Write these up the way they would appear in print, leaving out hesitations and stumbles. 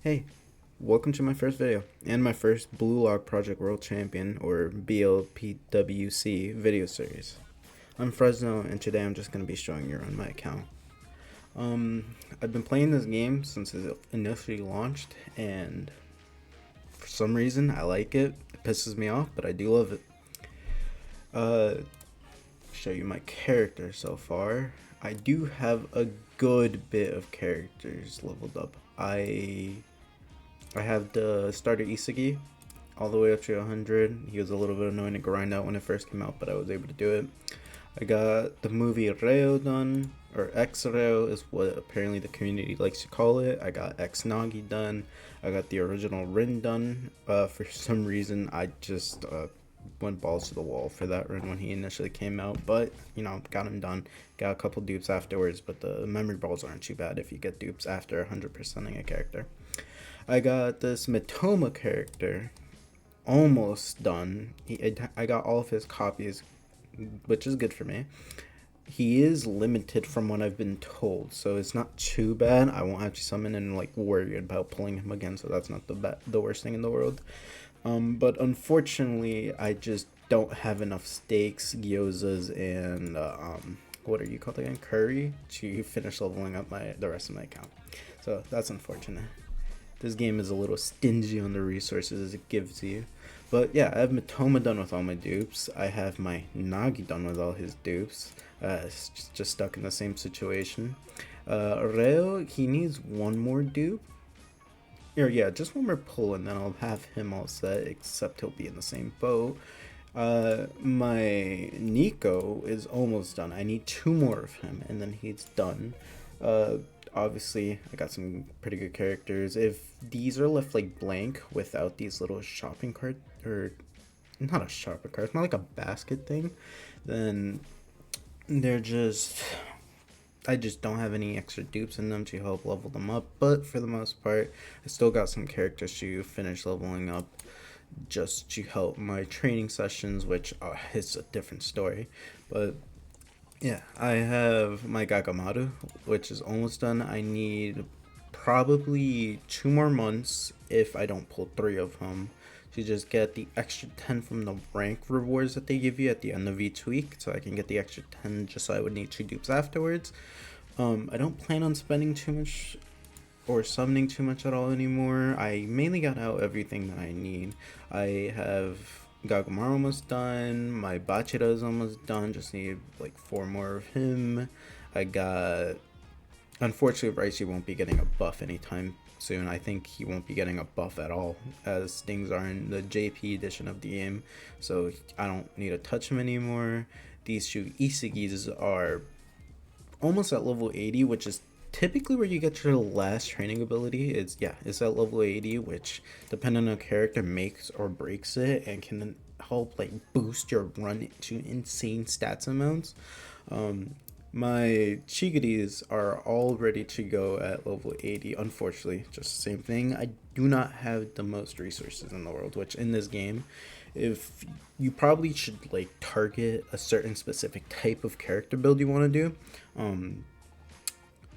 Hey, welcome to my first video and my first BlueLock Project World Champion or BLPWC video series. I'm Fresno and today I'm just going to be showing you around my account. I've been playing this game since it initially launched and for some reason I like it. It pisses me off, but I do love it. Show you my character so far. I do have a good bit of characters leveled up. I have the starter Isagi all the way up to 100. He was a little bit annoying to grind out when it first came out, but I was able to do it. I got the movie Reo done, or X Reo is what apparently the community likes to call it. I got X Nagi done. I got the original Rin done. For some reason, I just went balls to the wall for that Rin when he initially came out, but you know, got him done. Got a couple dupes afterwards, but the memory balls aren't too bad if you get dupes after 100%ing a character. I got this Mitoma character almost done. I got all of his copies, which is good for me. He is limited from what I've been told, so it's not too bad. I won't have to summon and like worry about pulling him again, so that's not the worst thing in the world. But unfortunately, I just don't have enough steaks, gyozas, and what are you called again? Curry to finish leveling up the rest of my account. So that's unfortunate. This game is a little stingy on the resources it gives you. But yeah, I have Mitoma done with all my dupes. I have my Nagi done with all his dupes. It's just stuck in the same situation. Reo, he needs one more dupe. Or yeah, just one more pull and then I'll have him all set, except he'll be in the same boat. My Nico is almost done. I need two more of him and then he's done. Obviously I got some pretty good characters. If these are left like blank without these little shopping cart, or not a shopping cart, it's not like a basket thing, then they're just, I just don't have any extra dupes in them to help level them up. But for the most part, I still got some characters to finish leveling up just to help my training sessions, which is a different story. But yeah, I have my Gagamaru, which is almost done. I need probably 2 more months if I don't pull 3 of them to just get the extra 10 from the rank rewards that they give you at the end of each week, so I can get the extra 10 just so I would need 2 dupes afterwards. I don't plan on spending too much or summoning too much at all anymore. I mainly got out everything that I need. I have Gagamaru almost done. My Bachira is almost done. Just need like 4 more of him. I got, unfortunately, Raichi won't be getting a buff anytime soon. I think he won't be getting a buff at all, as things are in the JP edition of the game. So I don't need to touch him anymore. These two Isagis are almost at level 80, which is typically where you get your last training ability. It's at level 80, which depending on the character makes or breaks it and can help like boost your run to insane stats amounts. My Chigaris are all ready to go at level 80. Unfortunately, just the same thing. I do not have the most resources in the world, which in this game, if you probably should like target a certain specific type of character build you want to do.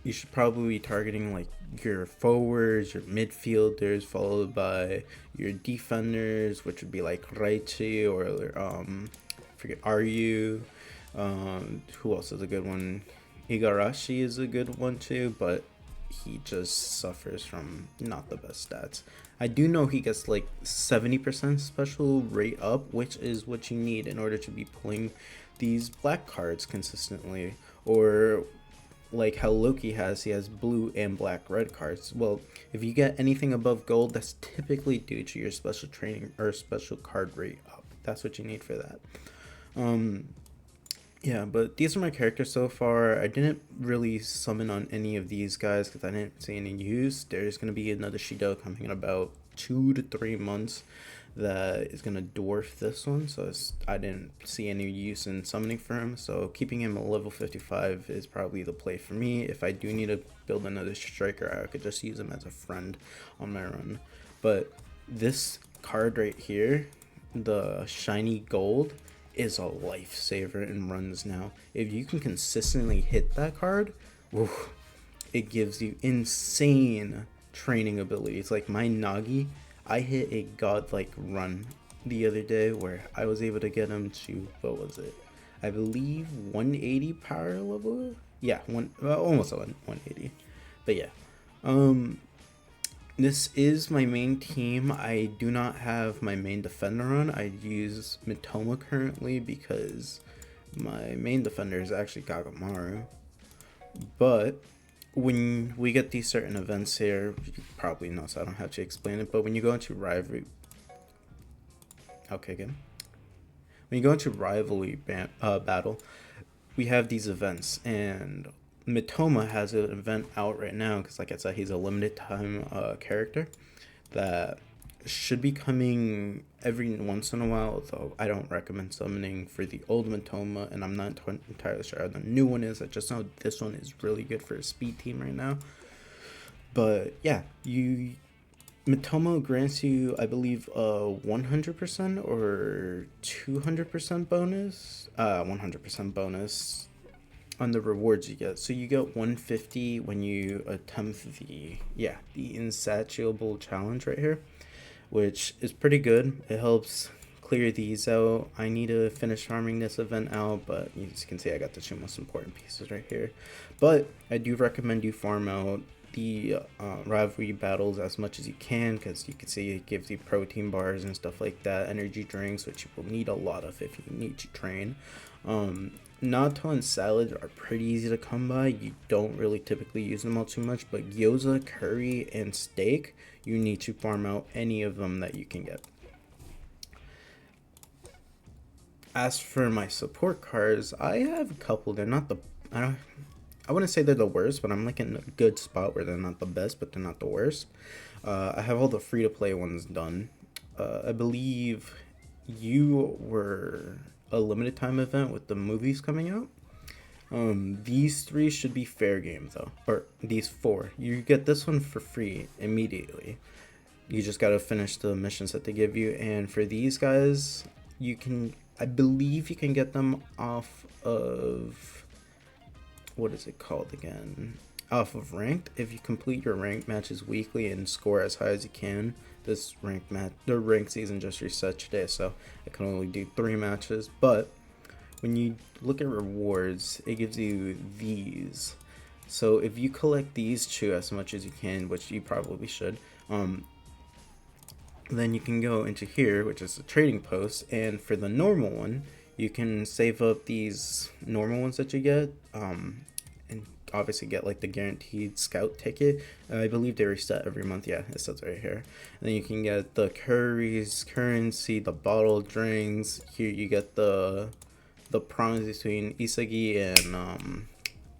You should probably be targeting like your forwards, your midfielders, followed by your defenders, which would be like Raichi or forget Ryu. Who else is a good one? Igarashi is a good one too, but he just suffers from not the best stats. I do know he gets like 70% special rate up, which is what you need in order to be pulling these black cards consistently, or like how Loki has, he has blue and black red cards. Well, if you get anything above gold, that's typically due to your special training or special card rate up. That's what you need for that. Yeah, but these are my characters so far. I didn't really summon on any of these guys because I didn't see any use. There's going to be another Shido coming in about 2 to 3 months that is going to dwarf this one, so I didn't see any use in summoning for him, so keeping him at level 55 is probably the play for me. If I do need to build another striker, I could just use him as a friend on my run. But this card right here, the shiny gold, is a lifesaver in runs now. If you can consistently hit that card, it gives you insane training abilities. Like my Nagi, I hit a godlike run the other day where I was able to get him to, what was it? I believe 180 power level. Yeah, almost 180. But yeah, this is my main team. I do not have my main defender on. I use Mitoma currently because my main defender is actually Kagamaru. But when we get these certain events here, you probably know, so I don't have to explain it. But when you go into rivalry, okay, again. When you go into rivalry battle, we have these events, and Mitoma has an event out right now because, like I said, he's a limited time character that should be coming every once in a while, though I don't recommend summoning for the old Mitoma, and I'm not entirely sure how the new one is. I just know this one is really good for a speed team right now. But yeah, Mitoma grants you, I believe, 100% or 200% bonus. 100% bonus on the rewards you get. So you get 150 when you attempt the insatiable challenge right here, which is pretty good. It helps clear these out. I need to finish farming this event out, but you can see I got the two most important pieces right here. But I do recommend you farm out the rivalry battles as much as you can, because you can see it gives you protein bars and stuff like that, energy drinks, which you will need a lot of if you need to train. Natto and salad are pretty easy to come by. You don't really typically use them all too much, but gyoza, curry, and steak, you need to farm out any of them that you can get. As for my support cards, I have a couple. They're not the I wouldn't say they're the worst, but I'm like in a good spot where they're not the best, but they're not the worst. I have all the free-to-play ones done. I believe you were a limited time event with the movies coming out. These three should be fair game though, or these four. You get this one for free immediately. You just gotta finish the missions that they give you, and for these guys, I believe you can get them off of, what is it called again? Off of ranked. If you complete your ranked matches weekly and score as high as you can. This the ranked season just reset today, so I can only do 3 matches. But when you look at rewards, it gives you these. So if you collect these two as much as you can, which you probably should, then you can go into here, which is the trading post, and for the normal one, you can save up these normal ones that you get, and obviously get like the guaranteed scout ticket. I believe they reset every month. Yeah, it says right here. And then you can get the currency, the bottled drinks. Here you get the prawns between Isagi and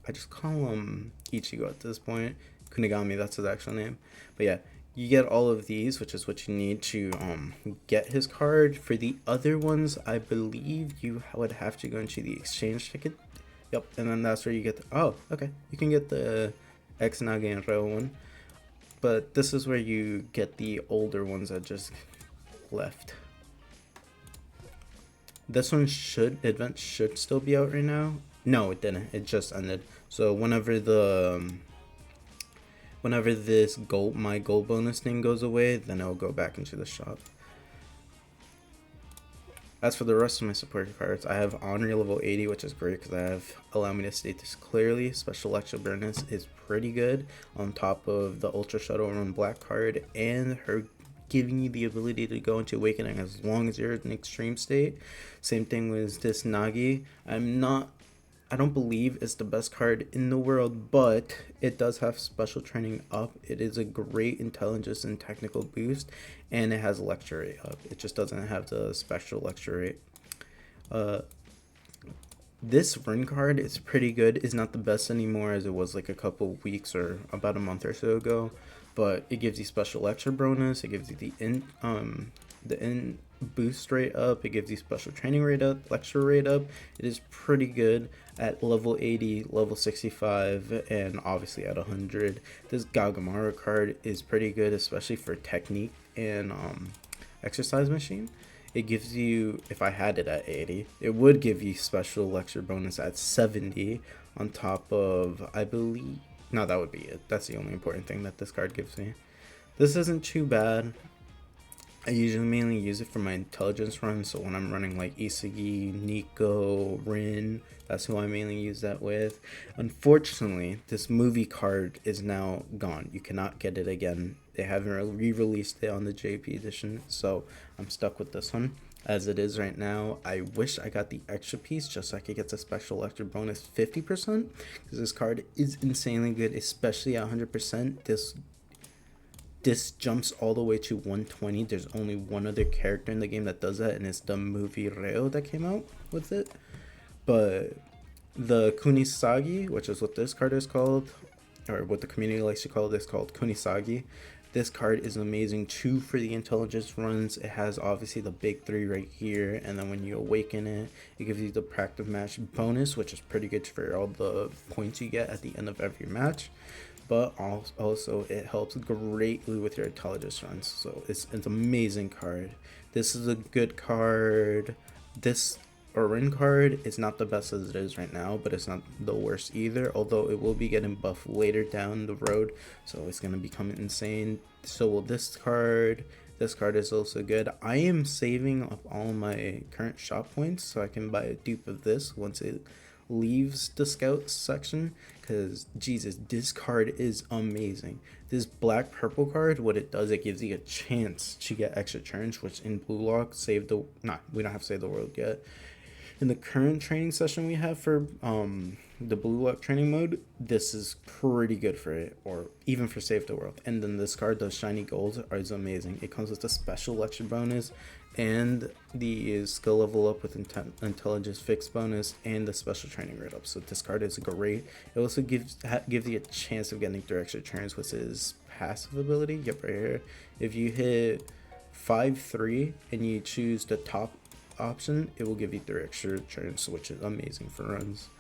I just call him Ichigo at this point. Kunigami, that's his actual name. But yeah, you get all of these, which is what you need to get his card. For the other ones, I believe you would have to go into the exchange ticket. Yep, and then that's where you get you can get the X-Nage and Reo one. But this is where you get the older ones that just left. This one event should still be out right now. No, it didn't. It just ended. So whenever this my gold bonus thing goes away, then it'll go back into the shop. As for the rest of my support cards, I have Honorary level 80, which is great because I have Allow Me to State This Clearly. Special Lecture Bonus is pretty good on top of the Ultra Shuttle Run Black card and her giving you the ability to go into Awakening as long as you're in extreme state. Same thing with this Nagi. I don't believe it's the best card in the world, but it does have special training up. It is a great intelligence and technical boost, and it has lecture rate up. It just doesn't have the special lecture rate. This Rin card is pretty good. It's not the best anymore as it was like a couple weeks or about a month or so ago, but it gives you special lecture bonus. It gives you the in boost rate up. It gives you special training rate up, lecture rate up. It is pretty good at level 80, level 65, and obviously at 100. This Gagamaru card is pretty good, especially for technique and exercise machine. It gives you, if I had it at 80, it would give you special lecture bonus at 70 on top of, I believe, No, that would be it. That's the only important thing that this card gives me. This isn't too bad. I usually mainly use it for my intelligence runs, so when I'm running like Isagi, Nico, Rin, that's who I mainly use that with. Unfortunately, this movie card is now gone. You cannot get it again. They haven't re-released it on the JP edition, so I'm stuck with this one as it is right now. I wish I got the extra piece just so I could get the special extra bonus 50%, because this card is insanely good, especially at 100%. This jumps all the way to 120. There's only one other character in the game that does that, and it's the movie Reo that came out with it. But the Kunisagi, which is what this card is called, or what the community likes to call it, is called Kunisagi. This card is amazing too for the intelligence runs. It has obviously the big three right here, and then when you awaken it, it gives you the practice match bonus, which is pretty good for all the points you get at the end of every match. But also it helps greatly with your intelligence runs, so it's an amazing card. This is a good card. This Orin card is not the best as it is right now, but it's not the worst either, although it will be getting buffed later down the road, so it's going to become insane. So will this card. This card is also good. I am saving up all my current shop points so I can buy a dupe of this once it leaves the scout section, because Jesus, this card is amazing. This black purple card, what it does, it gives you a chance to get extra turns, which in BlueLock we don't have Save the World yet. In the current training session we have for the BlueLock training mode, this is pretty good for it, or even for Save the World. And then this card, the shiny gold, is amazing. It comes with a special extra bonus and the skill level up with intelligence fix bonus and the special training rate up. So this card is great. It also gives you a chance of getting 3 extra turns, which is passive ability. Yep, right here. If you hit 5-3 and you choose the top option, it will give you 3 extra turns, which is amazing for runs.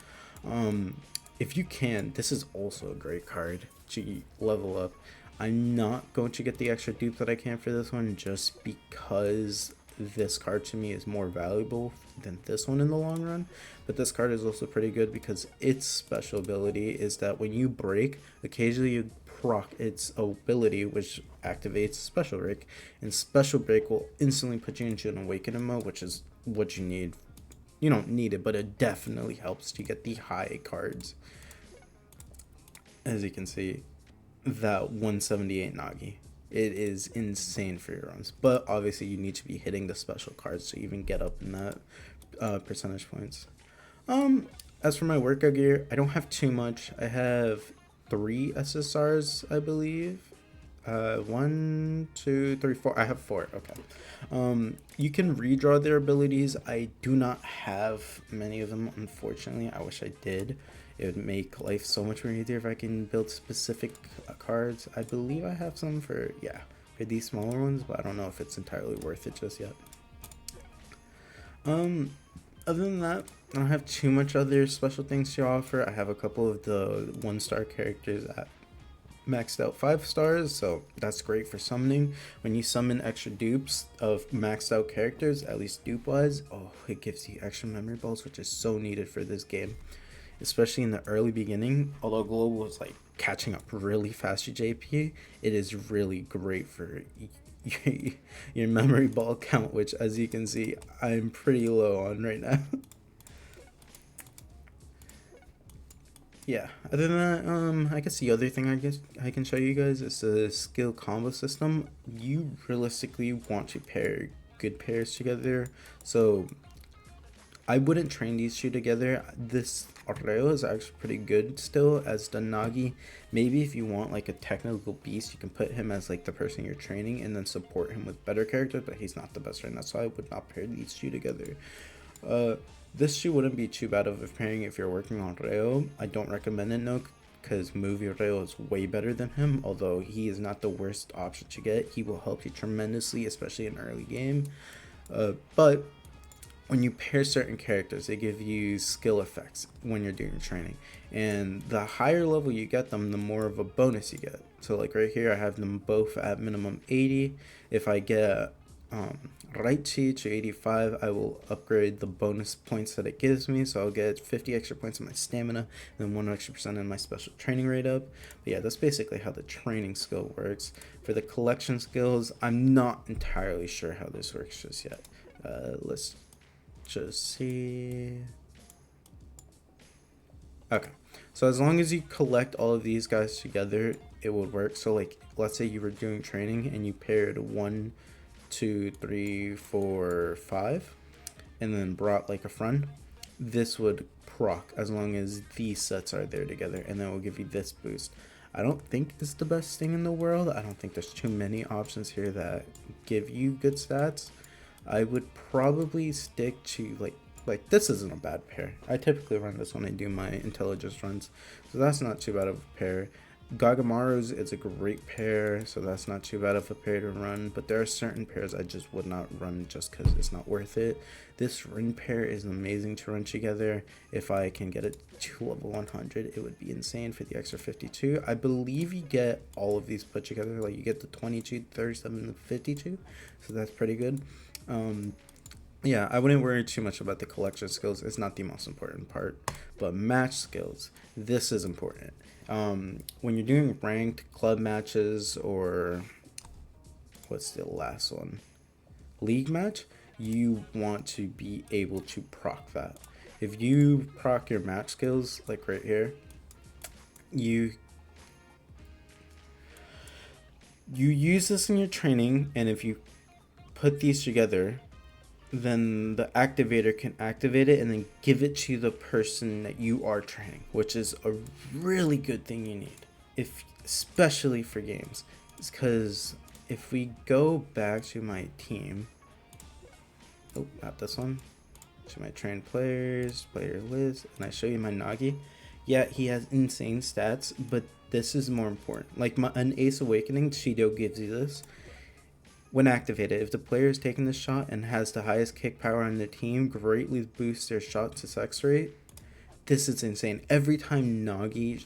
If you can, this is also a great card to level up. I'm not going to get the extra dupe that I can for this one, just because this card to me is more valuable than this one in the long run. But this card is also pretty good because its special ability is that when you break, occasionally you proc its ability, which activates special break, and special break will instantly put you into an awakening mode, which is what you need. You don't need it, but it definitely helps to get the high cards. As you can see, that 178 Nagi, it is insane for your runs, but obviously you need to be hitting the special cards to even get up in that percentage points. As for my workout gear, I don't have too much. I have 3 SSRs, I believe. 1, 2, 3, 4. I have 4. Okay. You can redraw their abilities. I do not have many of them, unfortunately. I wish I did. It would make life so much more easier if I can build specific cards. I believe I have some for these smaller ones, but I don't know if it's entirely worth it just yet. Other than that, I don't have too much other special things to offer. I have a couple of the 1-star characters at maxed out 5 stars, so that's great for summoning. When you summon extra dupes of maxed out characters, at least dupe wise, it gives you extra memory balls, which is so needed for this game, especially in the early beginning. Although Global is like catching up really fast to JP, it is really great for your memory ball count, which, as you can see, I'm pretty low on right now. Yeah, other than that, I guess the other thing I can show you guys is the skill combo system. You realistically want to pair good pairs together, so I wouldn't train these 2 together. This Arreo is actually pretty good still as the Nagi. Maybe if you want like a technical beast, you can put him as like the person you're training and then support him with better characters, but he's not the best right now, so I would not pair these 2 together. This shoe wouldn't be too bad of a pairing if you're working on Reo. I don't recommend it, no, because movie Reo is way better than him, although he is not the worst option to get. He will help you tremendously, especially in early game. But when you pair certain characters, they give you skill effects when you're doing training. And the higher level you get them, the more of a bonus you get. So like right here, I have them both at minimum 80. If I get right to 85, I will upgrade the bonus points that it gives me. So I'll get 50 extra points in my stamina and then 1 extra percent in my special training rate up. But yeah, that's basically how the training skill works. For the collection skills, I'm not entirely sure how this works just yet. Let's just see. Okay, so as long as you collect all of these guys together, it would work. So like, let's say you were doing training and you paired 1, 2, 3, 4, 5, and then brought like a friend. This would proc as long as these sets are there together, and then it will give you this boost. I don't think it's the best thing in the world. I don't think there's too many options here that give you good stats. I would probably stick to like this isn't a bad pair. I typically run this when I do my intelligence runs, so that's not too bad of a pair. Gagamaru's is a great pair, so that's not too bad of a pair to run, but there are certain pairs I just would not run just because it's not worth it. This Rin pair is amazing to run together. If I can get it to level 100, it would be insane for the extra 52. I believe you get all of these put together, like you get the 22, 37, and 52, so that's pretty good. Yeah, I wouldn't worry too much about the collection skills. It's not the most important part, but match skills, this is important. When you're doing ranked club matches, or what's the last one, league match, you want to be able to proc that. If you proc your match skills, like right here, you use this in your training, and if you put these together, then the activator can activate it and then give it to the person that you are training, which is a really good thing you need, especially for games. It's because if we go back to my team, oh, not this one, to my trained players, player list, and I show you my Nagi, yeah, he has insane stats, but this is more important. Like an Ace Awakening, Shido gives you this. When activated, if the player is taking this shot and has the highest kick power on the team, greatly boosts their shot success rate. This is insane. Every time Nagi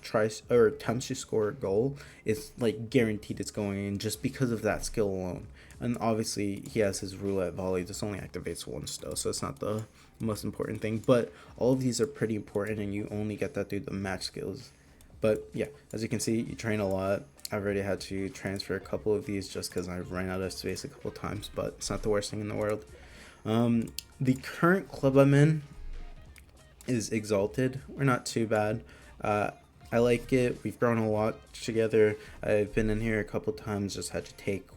tries or attempts to score a goal, it's like guaranteed it's going in just because of that skill alone. And obviously he has his roulette volley. This only activates once though, so it's not the most important thing. But all of these are pretty important, and you only get that through the match skills. But yeah, as you can see, you train a lot. I've already had to transfer a couple of these just because I've ran out of space a couple times, but it's not the worst thing in the world. The current club I'm in is Exalted. We're not too bad. I like it. We've grown a lot together. I've been in here a couple times, just had to take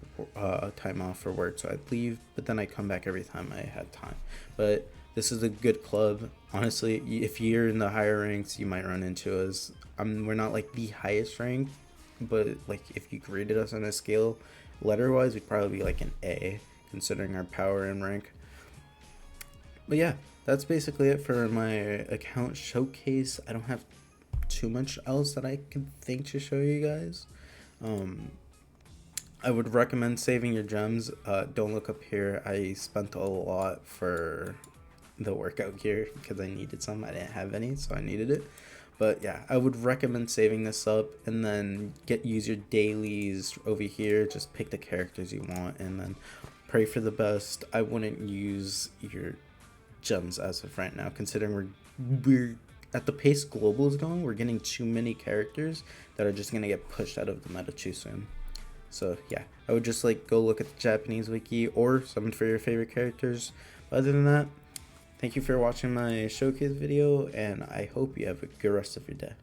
time off for work, so I'd leave, but then I come back every time I had time. But this is a good club. Honestly, if you're in the higher ranks, you might run into us. We're not like the highest rank, but like if you graded us on a scale letter wise, we'd probably be like an A considering our power and rank. But yeah, that's basically it for my account showcase. I don't have too much else that I can think to show you guys. I would recommend saving your gems. Don't look up here. I spent a lot for the workout gear because I needed some. I didn't have any, so I needed it. But yeah, I would recommend saving this up and then use your dailies over here. Just pick the characters you want and then pray for the best. I wouldn't use your gems as of right now, considering we're at the pace global is going. We're getting too many characters that are just gonna get pushed out of the meta too soon. So yeah, I would just like go look at the Japanese wiki or summon for your favorite characters. But other than that, thank you for watching my showcase video, and I hope you have a good rest of your day.